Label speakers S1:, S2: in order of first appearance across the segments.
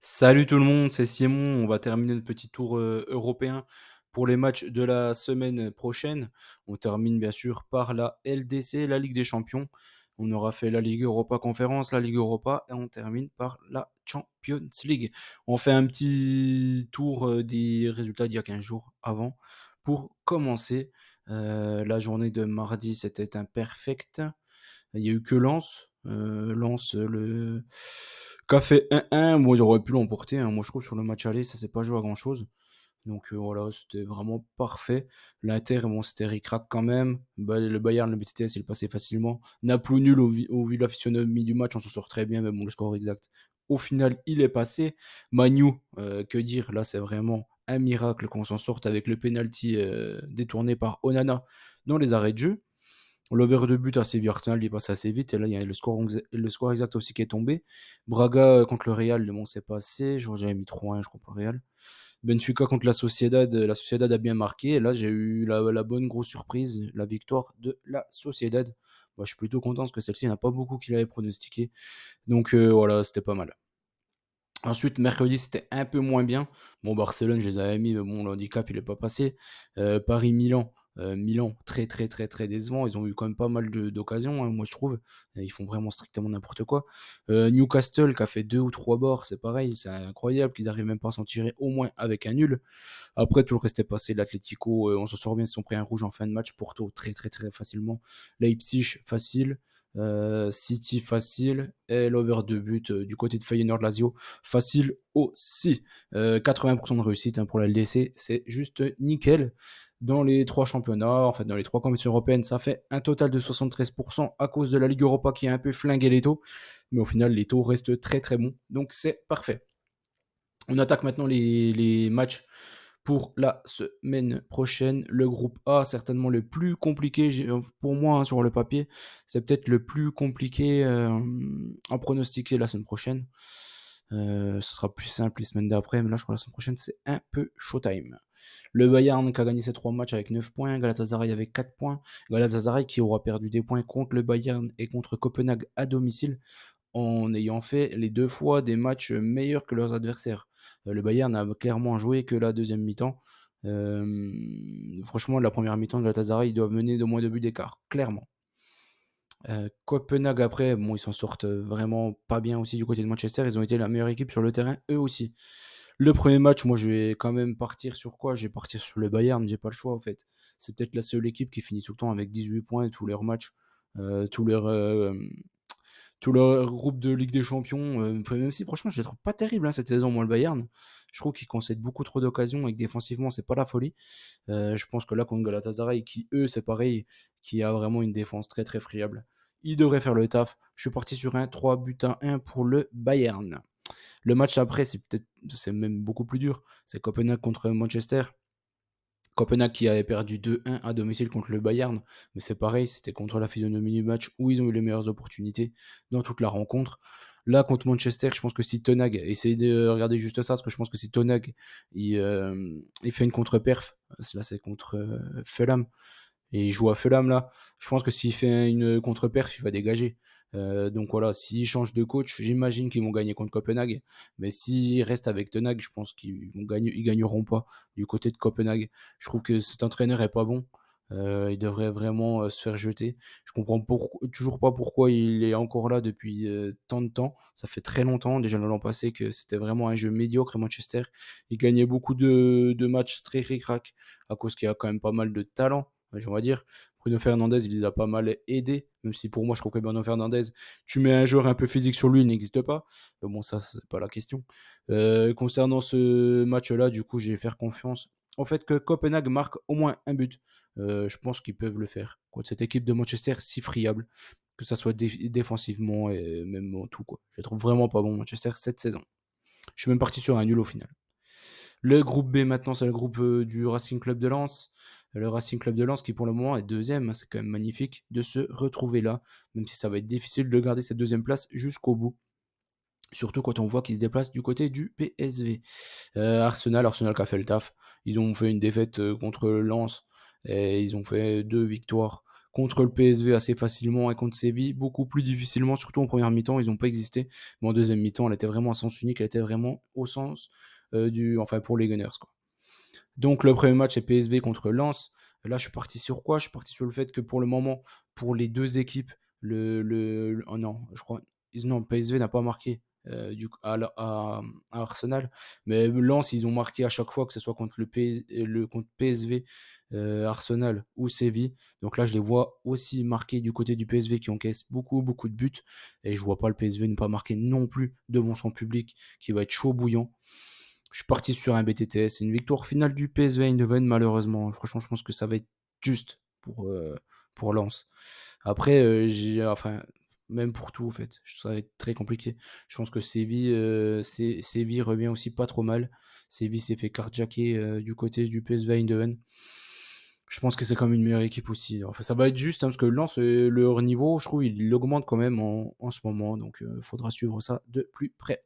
S1: Salut tout le monde, c'est Simon. On va terminer notre petit tour européen pour les matchs de la semaine prochaine. On termine bien sûr par la LDC, la Ligue des Champions. On aura fait la Ligue Europa Conférence, la Ligue Europa et on termine par la Champions League. On fait un petit tour des résultats d'il y a 15 jours avant pour commencer. La journée de mardi, c'était imperfect. Il y a eu que Lens. Lens, le qu'a fait 1-1. Moi, j'aurais pu l'emporter, hein. Moi, je trouve sur le match aller, ça s'est pas joué à grand-chose. Donc voilà, c'était vraiment parfait. L'Inter, bon, c'était ric-rac quand même. Le Bayern, le BTTS, il passait facilement. Naples nul au vu de la physionomie du match, on s'en sort très bien, mais bon, le score exact. Au final, il est passé. Manu, que dire, là, c'est vraiment un miracle qu'on s'en sorte avec le penalty détourné par Onana dans les arrêts de jeu. L'over de but assez Arsenal, il passe assez vite. Et là, il y a le score exact aussi qui est tombé. Braga contre le Real, bon, c'est passé. J'avais mis 3-1, je crois, pour le Real. Benfica contre la Sociedad. La Sociedad a bien marqué. Et là, j'ai eu la bonne grosse surprise, la victoire de la Sociedad. Bah, je suis plutôt content parce que celle-ci, il n'y en a pas beaucoup qui l'avaient pronostiqué. Donc voilà, c'était pas mal. Ensuite, mercredi, c'était un peu moins bien. Bon, Barcelone, je les avais mis, mais bon, l'handicap, il est pas passé. Paris-Milan. Milan, très très très très décevant. Ils ont eu quand même pas mal d'occasions, hein, moi je trouve. Ils font vraiment strictement n'importe quoi. Newcastle, qui a fait deux ou trois bords, c'est pareil. C'est incroyable qu'ils arrivent même pas à s'en tirer au moins avec un nul. Après, tout le reste est passé. L'Atlético, on s'en sort bien, ils se sont pris un rouge en fin de match. Porto, très très très facilement. Leipzig, facile. City, facile. Et l'over de but du côté de Feyenoord Lazio, facile aussi. 80% de réussite, hein, pour la LDC, c'est juste nickel. Dans les trois championnats, en fait dans les trois compétitions européennes, ça fait un total de 73% à cause de la Ligue Europa qui a un peu flingué les taux. Mais au final, les taux restent très très bons. Donc c'est parfait. On attaque maintenant les matchs pour la semaine prochaine. Le groupe A, certainement le plus compliqué pour moi, hein, sur le papier. C'est peut-être le plus compliqué à pronostiquer la semaine prochaine. Ce sera plus simple les semaines d'après, mais là, je crois que la semaine prochaine, c'est un peu showtime. Le Bayern qui a gagné ses 3 matchs avec 9 points, Galatasaray avec 4 points, Galatasaray qui aura perdu des points contre le Bayern et contre Copenhague à domicile en ayant fait les deux fois des matchs meilleurs que leurs adversaires. Le Bayern n'a clairement joué que la deuxième mi-temps. Franchement, la première mi-temps de Galatasaray, ils doivent mener de moins de buts d'écart, clairement. Copenhague, après, bon, ils s'en sortent vraiment pas bien aussi du côté de Manchester. Ils ont été la meilleure équipe sur le terrain, eux aussi. Le premier match, moi, je vais quand même partir sur quoi? Je vais partir sur le Bayern, j'ai pas le choix, en fait. C'est peut-être la seule équipe qui finit tout le temps avec 18 points tous leurs matchs, tous leurs tout le groupe de Ligue des Champions, même si franchement je les trouve pas terribles, hein, cette saison, moi, le Bayern. Je trouve qu'ils concèdent beaucoup trop d'occasions et que défensivement c'est pas la folie. Je pense que là contre Galatasaray, qui eux c'est pareil, qui a vraiment une défense très très friable, ils devraient faire le taf. Je suis parti sur un 3 buts à 1 pour le Bayern. Le match après c'est même beaucoup plus dur. C'est Copenhague contre Manchester. Copenhague qui avait perdu 2-1 à domicile contre le Bayern, mais c'est pareil, c'était contre la physionomie du match où ils ont eu les meilleures opportunités dans toute la rencontre. Là, contre Manchester, je pense que si Tonag, essayez de regarder juste ça, parce que je pense que si Tonag, il fait une contre-perf, là c'est contre Fulham, et il joue à Fulham là. Je pense que s'il fait une contre-perf, il va dégager. Donc voilà, s'il change de coach, j'imagine qu'ils vont gagner contre Copenhague. Mais s'ils restent avec Tenag, je pense qu'ils vont gagner, ils gagneront pas du côté de Copenhague. Je trouve que cet entraîneur est pas bon. Il devrait vraiment se faire jeter. Je comprends toujours pas pourquoi il est encore là depuis tant de temps. Ça fait très longtemps, déjà l'an passé, que c'était vraiment un jeu médiocre à Manchester. Il gagnait beaucoup de matchs très ric-rac à cause qu'il y a quand même pas mal de talent, on va dire. Bruno Fernandez, il les a pas mal aidés, même si pour moi, je crois que Bruno Fernandez, tu mets un joueur un peu physique sur lui, il n'existe pas. Mais bon, ça, c'est pas la question. Concernant ce match-là, du coup, je vais faire confiance. En fait, que Copenhague marque au moins un but. Je pense qu'ils peuvent le faire. Contre cette équipe de Manchester, si friable, que ça soit défensivement et même en tout, quoi. Je les trouve vraiment pas bon, Manchester, cette saison. Je suis même parti sur un nul au final. Le groupe B maintenant, c'est le groupe du Racing Club de Lens. Le Racing Club de Lens qui pour le moment est deuxième, hein, c'est quand même magnifique de se retrouver là, même si ça va être difficile de garder cette deuxième place jusqu'au bout. Surtout quand on voit qu'ils se déplacent du côté du PSV. Arsenal qui a fait le taf. Ils ont fait une défaite contre Lens et ils ont fait deux victoires contre le PSV assez facilement et contre Séville beaucoup plus difficilement, surtout en première mi-temps, ils n'ont pas existé. Mais en deuxième mi-temps, elle était vraiment à sens unique, elle était vraiment au sens enfin pour les Gunners, quoi. Donc le premier match est PSV contre Lens. Là, je suis parti sur quoi? Je suis parti sur le fait que pour le moment, pour les deux équipes, oh non, je crois, non, PSV n'a pas marqué à Arsenal, mais Lens, ils ont marqué à chaque fois, que ce soit contre contre PSV, Arsenal ou Séville. Donc là, je les vois aussi marquer du côté du PSV qui encaisse beaucoup, beaucoup de buts. Et je vois pas le PSV ne pas marquer non plus devant son public qui va être chaud bouillant. Je suis parti sur un BTTS. C'est une victoire finale du PSV Eindhoven, malheureusement. Franchement, je pense que ça va être juste pour Lens. Après, enfin, même pour tout, en fait, ça va être très compliqué. Je pense que Séville revient aussi pas trop mal. Séville s'est fait carjacker du côté du PSV Eindhoven. Je pense que c'est quand même une meilleure équipe aussi. Enfin, ça va être juste, hein, parce que Lens, leur niveau, je trouve, il augmente quand même en ce moment. Donc, il faudra suivre ça de plus près.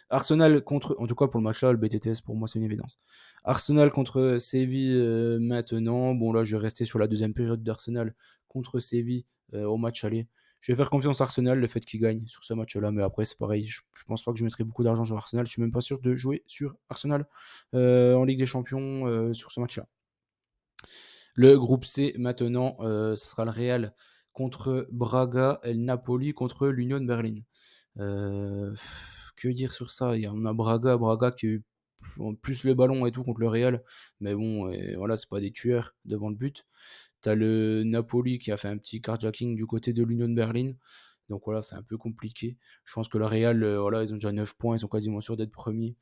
S1: Arsenal contre, en tout cas pour le match là, le BTTS pour moi c'est une évidence. Arsenal contre Séville maintenant. Bon là je vais rester sur la deuxième période d'Arsenal contre Séville au match aller. Je vais faire confiance à Arsenal, le fait qu'il gagne sur ce match là, mais après c'est pareil, je pense pas que je mettrai beaucoup d'argent sur Arsenal, je suis même pas sûr de jouer sur Arsenal en Ligue des Champions sur ce match là. Le groupe C maintenant, ce sera le Real contre Braga et le Napoli contre l'Union Berlin. Que dire sur ça? Il y en a Braga qui a eu plus le ballon et tout contre le Real, mais bon, voilà, c'est pas des tueurs devant le but. T'as le Napoli qui a fait un petit carjacking du côté de l'Union Berlin. Donc voilà, c'est un peu compliqué. Je pense que le Real, voilà, ils ont déjà 9 points, ils sont quasiment sûrs d'être premiers.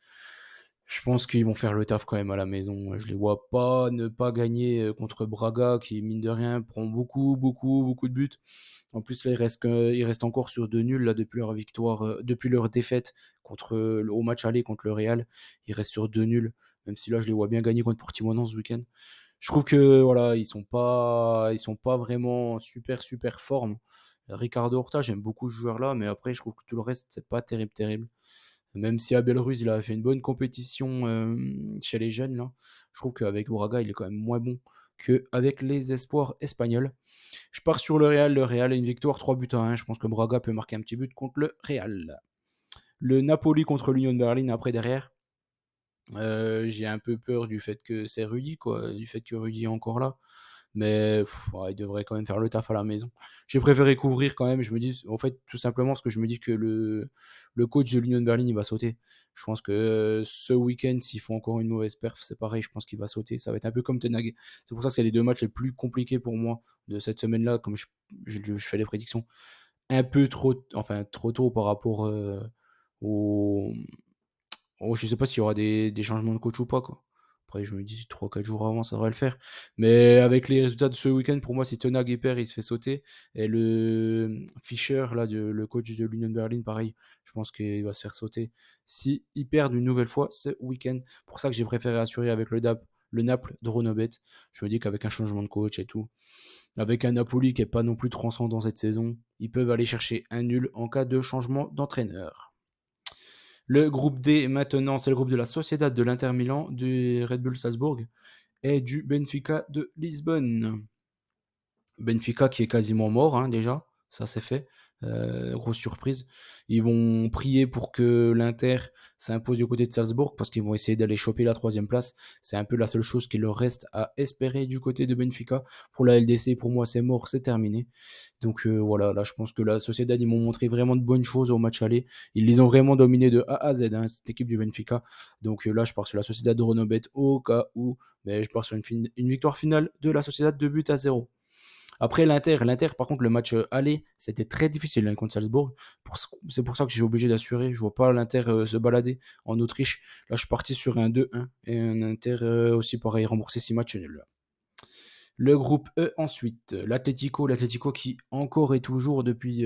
S1: Je pense qu'ils vont faire le taf quand même à la maison. Je les vois pas ne pas gagner contre Braga, qui mine de rien prend beaucoup, beaucoup, beaucoup de buts. En plus, là, il reste encore sur 2 nuls là, depuis leur victoire, depuis leur défaite au match aller contre le Real. Ils restent sur 2 nuls, même si là, je les vois bien gagner contre Portimao ce week-end. Je trouve que voilà, ils sont pas vraiment super, super forme. Ricardo Horta, j'aime beaucoup ce joueur-là, mais après, je trouve que tout le reste, c'est pas terrible, terrible. Même si Abel Ruiz, il a fait une bonne compétition chez les jeunes, là, je trouve qu'avec Braga, il est quand même moins bon qu'avec les espoirs espagnols. Je pars sur le Real. Le Real a une victoire 3-1. Je pense que Braga peut marquer un petit but contre le Real. Le Napoli contre l'Union Berlin après derrière. J'ai un peu peur du fait que c'est Rudy, quoi, du fait que Rudy est encore là. Mais ouais, il devrait quand même faire le taf à la maison. J'ai préféré couvrir quand même. Je me dis, en fait, tout simplement parce que je me dis que le coach de l'Union Berlin, il va sauter. Je pense que ce week-end, s'ils font encore une mauvaise perf, c'est pareil. Je pense qu'il va sauter. Ça va être un peu comme Tenag. C'est pour ça que c'est les deux matchs les plus compliqués pour moi de cette semaine-là. Comme je fais les prédictions un peu trop tôt par rapport au, je sais pas s'il y aura des changements de coach ou pas, quoi. Après, je me dis 3-4 jours avant, ça devrait le faire. Mais avec les résultats de ce week-end, pour moi, si Tenag il perd, il se fait sauter. Et le Fischer, là, le coach de l'Union Berlin, pareil, je pense qu'il va se faire sauter si il perd une nouvelle fois ce week-end. Pour ça que j'ai préféré assurer avec le Naples de Ronobet. Je me dis qu'avec un changement de coach et tout, avec un Napoli qui est pas non plus transcendant cette saison, ils peuvent aller chercher un nul en cas de changement d'entraîneur. Le groupe D, maintenant, c'est le groupe de la Sociedad de l'Inter Milan, du Red Bull Salzbourg et du Benfica de Lisbonne. Benfica qui est quasiment mort, hein, déjà, ça c'est fait. Grosse surprise. Ils vont prier pour que l'Inter s'impose du côté de Salzbourg parce qu'ils vont essayer d'aller choper la troisième place. C'est un peu la seule chose qu'il leur reste à espérer du côté de Benfica. Pour la LDC, pour moi, c'est mort, c'est terminé. Donc voilà, là je pense que la Sociedad, ils m'ont montré vraiment de bonnes choses au match aller. Ils les ont vraiment dominés de A à Z, hein, cette équipe du Benfica. Donc là, je pars sur la Sociedad de Ronobet au cas où, mais je pars sur une victoire finale de la Sociedad de but à 0. Après l'Inter, par contre, le match aller, c'était très difficile hein, contre Salzbourg. C'est pour ça que j'ai obligé d'assurer. Je vois pas l'Inter se balader en Autriche. Là, je suis parti sur un 2-1 et un Inter aussi pareil, rembourser 6 matchs nuls. Le groupe E ensuite, l'Atlético qui encore et toujours depuis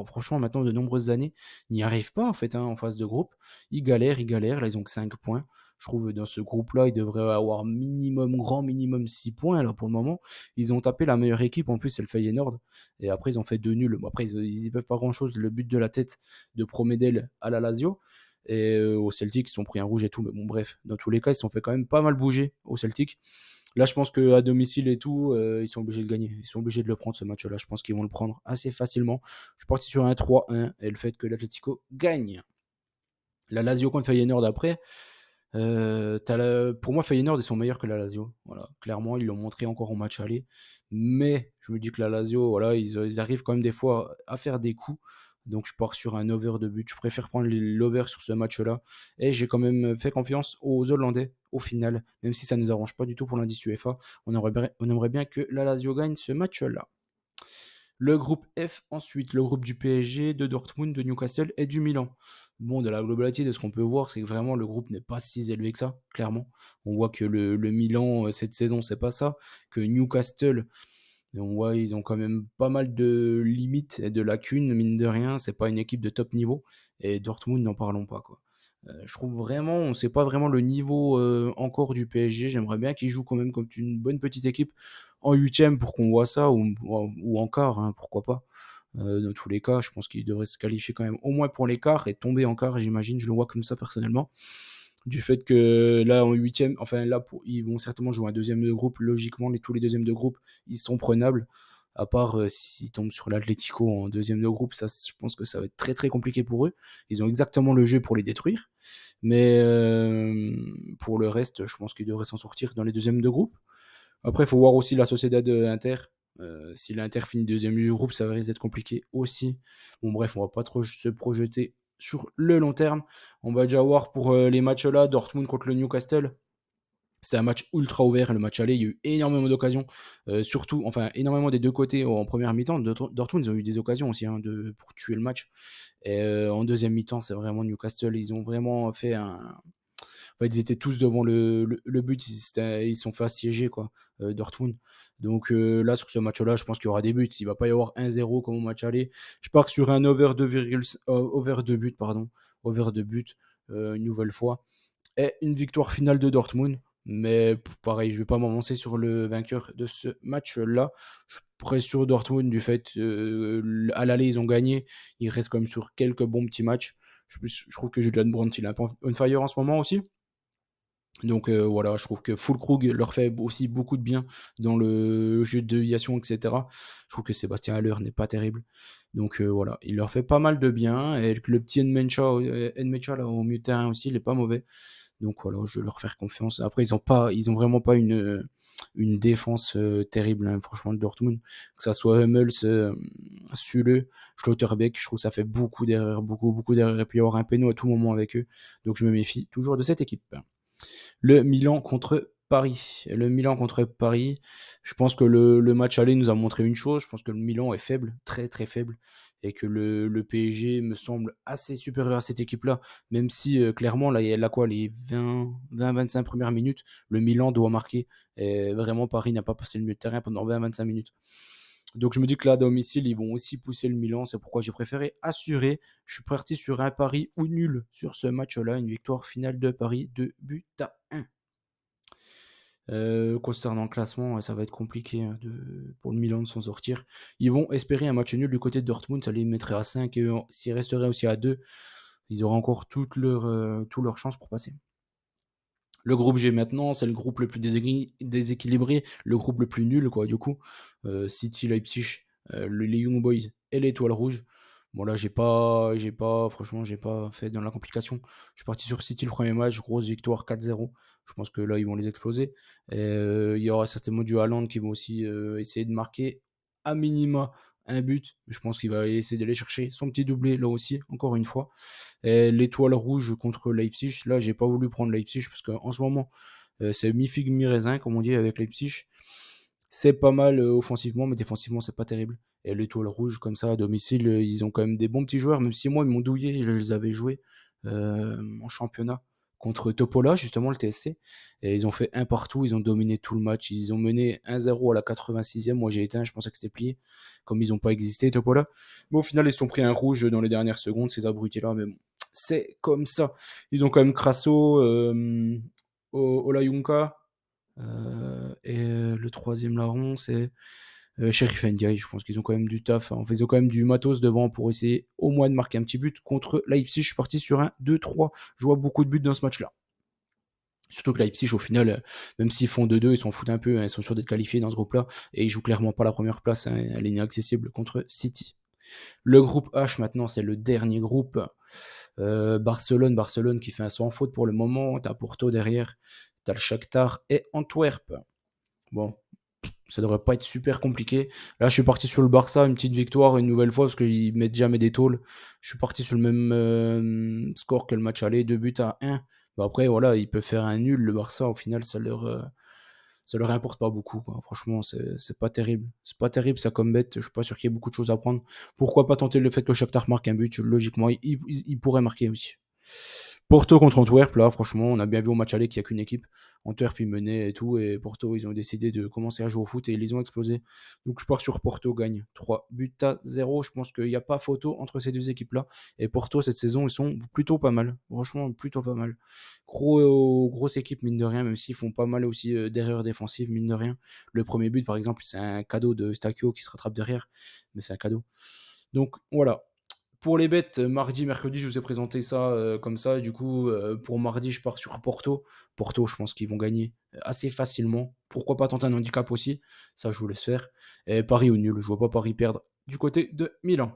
S1: franchement maintenant de nombreuses années n'y arrive pas en fait hein, en phase de groupe. Ils galèrent, là ils ont que 5 points. Je trouve dans ce groupe-là, ils devraient avoir grand minimum 6 points là pour le moment. Ils ont tapé la meilleure équipe en plus, c'est le Feyenoord. Et après ils ont fait 2 nuls. Bon, après ils y peuvent pas grand-chose. Le but de la tête de Promedel à la Lazio. Et au Celtic, ils ont pris un rouge et tout. Mais bon bref, dans tous les cas, ils se sont fait quand même pas mal bouger au Celtic. Là, je pense qu'à domicile et tout, ils sont obligés de gagner. Ils sont obligés de le prendre, ce match-là. Je pense qu'ils vont le prendre assez facilement. Je suis parti sur un 3-1 et le fait que l'Atlético gagne. La Lazio contre Feyenoord après. Pour moi, Feyenoord, ils sont meilleurs que la Lazio. Voilà. Clairement, ils l'ont montré encore au match aller. Mais je me dis que la Lazio, voilà, ils arrivent quand même des fois à faire des coups. Donc je pars sur un over de but. Je préfère prendre l'over sur ce match-là. Et j'ai quand même fait confiance aux Hollandais au final. Même si ça ne nous arrange pas du tout pour l'indice UEFA. On aimerait bien que la Lazio gagne ce match-là. Le groupe F, ensuite, le groupe du PSG, de Dortmund, de Newcastle et du Milan. Bon, de la globalité de ce qu'on peut voir, c'est que vraiment le groupe n'est pas si élevé que ça, clairement. On voit que le Milan, cette saison, c'est pas ça. Que Newcastle, on voit, ils ont quand même pas mal de limites et de lacunes, mine de rien. C'est pas une équipe de top niveau. Et Dortmund, n'en parlons pas, quoi. Je trouve vraiment, on sait pas vraiment le niveau encore du PSG. J'aimerais bien qu'ils jouent quand même comme une bonne petite équipe en huitième pour qu'on voit ça, ou en quart, hein, pourquoi pas. Dans tous les cas, je pense qu'ils devraient se qualifier quand même au moins pour les quarts et tomber en quart, j'imagine, je le vois comme ça personnellement. Du fait que là, en huitième, enfin là, ils vont certainement jouer un deuxième de groupe. Logiquement, tous les deuxièmes de groupe, ils sont prenables. À part s'ils tombent sur l'Atlético en deuxième de groupe, ça, je pense que ça va être très très compliqué pour eux. Ils ont exactement le jeu pour les détruire. Mais pour le reste, je pense qu'ils devraient s'en sortir dans les deuxièmes de groupe. Après, il faut voir aussi la Sociedad Inter. Si l'Inter finit deuxième du groupe, ça risque d'être compliqué aussi. Bon, bref, on va pas trop se projeter sur le long terme. On va déjà voir pour les matchs là, Dortmund contre le Newcastle. C'était un match ultra ouvert, le match aller, il y a eu énormément d'occasions, surtout, enfin énormément des deux côtés en première mi-temps. Dortmund, ils ont eu des occasions aussi hein, pour tuer le match. Et en deuxième mi-temps, c'est vraiment Newcastle, ils ont vraiment fait un, en fait, ils étaient tous devant le but, ils se sont fait assiéger, quoi, Dortmund. Donc là, sur ce match-là, je pense qu'il y aura des buts. Il ne va pas y avoir 1-0 comme au match aller. Je pars sur un over 2, over 2 buts, pardon. Over 2 buts, une nouvelle fois. Et une victoire finale de Dortmund. Mais pareil, je ne vais pas m'avancer sur le vainqueur de ce match-là. Je suis sur Dortmund du fait à l'aller, ils ont gagné. Il reste quand même sur quelques bons petits matchs. Je trouve que Julian Brandt, il est un peu on fire en ce moment aussi. Donc voilà, je trouve que Füllkrug leur fait aussi beaucoup de bien dans le jeu de déviation, etc. Je trouve que Sébastien Haller n'est pas terrible. Donc voilà, il leur fait pas mal de bien. Et le petit Nmecha là, au milieu de terrain aussi, il est pas mauvais. Donc voilà, je vais leur faire confiance. Après, ils ont vraiment pas une défense terrible, hein, franchement, le Dortmund. Que ça soit Hummels, Süle, Schlotterbeck, je trouve que ça fait beaucoup d'erreurs, beaucoup, beaucoup d'erreurs. Et puis il y avoir un péno à tout moment avec eux. Donc je me méfie toujours de cette équipe. Le Milan contre Paris. Le Milan contre Paris, je pense que le match aller nous a montré une chose, je pense que le Milan est faible, très très faible, et que le PSG me semble assez supérieur à cette équipe-là, même si clairement, là, il y a quoi, les 20-25 premières minutes, le Milan doit marquer, et vraiment Paris n'a pas passé le milieu de terrain pendant 20-25 minutes. Donc je me dis que là, à domicile, ils vont aussi pousser le Milan. C'est pourquoi j'ai préféré assurer. Je suis parti sur un pari ou nul sur ce match-là. Une victoire finale de Paris, 2 buts à 1. Concernant le classement, ça va être compliqué hein, pour le Milan de s'en sortir. Ils vont espérer un match nul du côté de Dortmund. Ça les mettrait à 5. Et s'ils resteraient aussi à 2, ils auraient encore toutes leurs chances pour passer. Le groupe G maintenant, c'est le groupe le plus déséquilibré, le groupe le plus nul, quoi, du coup. City, Leipzig, les Young Boys et l'Étoile Rouge. Bon, là, franchement, j'ai pas fait dans la complication. Je suis parti sur City le premier match, grosse victoire 4-0. Je pense que là, ils vont les exploser. Et, il y aura certainement du Haaland qui vont aussi essayer de marquer à minima un but. Je pense qu'il va essayer d'aller chercher son petit doublé là aussi, encore une fois. Et l'étoile rouge contre Leipzig, là, j'ai pas voulu prendre Leipzig parce qu'en ce moment, c'est mi-figue, mi-raisin, comme on dit avec Leipzig. C'est pas mal offensivement, mais défensivement, c'est pas terrible. Et l'étoile rouge, comme ça, à domicile, ils ont quand même des bons petits joueurs, même si moi, ils m'ont douillé, je les avais joués en championnat contre Topola, justement, le TSC. Et ils ont fait un partout, ils ont dominé tout le match. Ils ont mené 1-0 à la 86e. Moi, j'ai éteint, je pensais que c'était plié, comme ils n'ont pas existé, Topola. Mais au final, ils se sont pris un rouge dans les dernières secondes, ces abrutis-là. Mais bon, c'est comme ça. Ils ont quand même Crasso, Olayunka, et le troisième larron, c'est Sheriff Ndiaye. Je pense qu'ils ont quand même du taf. Hein. On faisait quand même du matos devant pour essayer au moins de marquer un petit but. Contre Leipzig, je suis parti sur un 2-3. Je vois beaucoup de buts dans ce match-là. Surtout que Leipzig, au final, même s'ils font 2-2, ils s'en foutent un peu, hein, ils sont sûrs d'être qualifiés dans ce groupe-là, et ils jouent clairement pas la première place, hein, elle est inaccessible contre City. Le groupe H maintenant, c'est le dernier groupe. Barcelone qui fait un sans faute pour le moment. T'as Porto derrière, t'as le Shakhtar et Antwerp. Bon, ça devrait pas être super compliqué. Là, je suis parti sur le Barça, une petite victoire une nouvelle fois parce qu'ils mettent jamais des tôles. Je suis parti sur le même score que le match aller, 2 buts à 1. Bah après, voilà, ils peuvent faire un nul. Le Barça, au final, ça leur importe pas beaucoup, quoi. Franchement, c'est pas terrible. C'est pas terrible, ça comme bête. Je suis pas sûr qu'il y ait beaucoup de choses à prendre. Pourquoi pas tenter le fait que le Shakhtar marque un but? Logiquement, il pourrait marquer aussi. Porto contre Antwerp, là, franchement, on a bien vu au match aller qu'il n'y a qu'une équipe. Antwerp, ils menaient et tout, et Porto, ils ont décidé de commencer à jouer au foot et ils les ont explosés. Donc, je pars sur Porto gagne 3 buts à 0. Je pense qu'il n'y a pas photo entre ces deux équipes-là. Et Porto, cette saison, ils sont plutôt pas mal. Franchement, plutôt pas mal. Grosse équipe, mine de rien, même s'ils font pas mal aussi d'erreurs défensives, mine de rien. Le premier but, par exemple, c'est un cadeau de Stakio qui se rattrape derrière, mais c'est un cadeau. Donc, voilà. Pour les bêtes, mardi, mercredi, je vous ai présenté ça comme ça. Du coup, pour mardi, je pars sur Porto. Porto, je pense qu'ils vont gagner assez facilement. Pourquoi pas tenter un handicap aussi? Ça, je vous laisse faire. Et Paris au nul. Je vois pas Paris perdre du côté de Milan.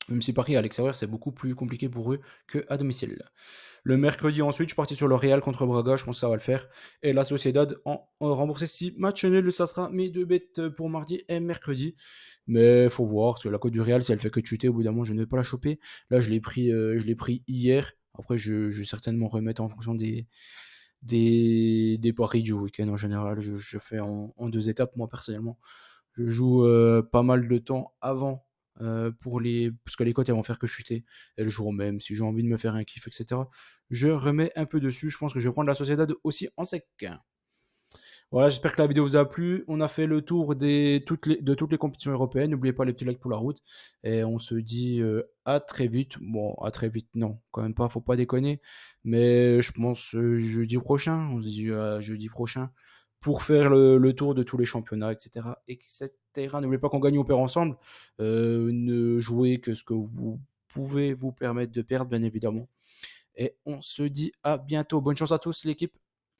S1: Même si Paris à l'extérieur, c'est beaucoup plus compliqué pour eux qu'à domicile. Le mercredi ensuite, je suis parti sur le Real contre Braga, je pense que ça va le faire. Et la Sociedad en remboursé 6 matchs nuls, ça sera mes deux bêtes pour mardi et mercredi. Mais faut voir, parce que la cote du Real, si elle fait que de chuter, au bout d'un moment, je ne vais pas la choper. Là, je l'ai pris hier. Après, je vais certainement remettre en fonction des paris du week-end en général. Je fais en deux étapes, moi personnellement. Je joue pas mal de temps avant parce que les cotes elles vont faire que chuter. Et le jour même, si j'ai envie de me faire un kiff, etc., je remets un peu dessus. Je pense que je vais prendre la Sociedad aussi en sec. Voilà, j'espère que la vidéo vous a plu. On a fait le tour de toutes les compétitions européennes. N'oubliez pas les petits likes pour la route. Et on se dit à très vite. Bon, à très vite, non, quand même pas, faut pas déconner. Mais je pense jeudi prochain. On se dit jeudi prochain pour faire le tour de tous les championnats, etc. etc. N'oubliez pas qu'on gagne, on perd ensemble. Ne jouez que ce que vous pouvez vous permettre de perdre, bien évidemment. Et on se dit à bientôt. Bonne chance à tous, l'équipe.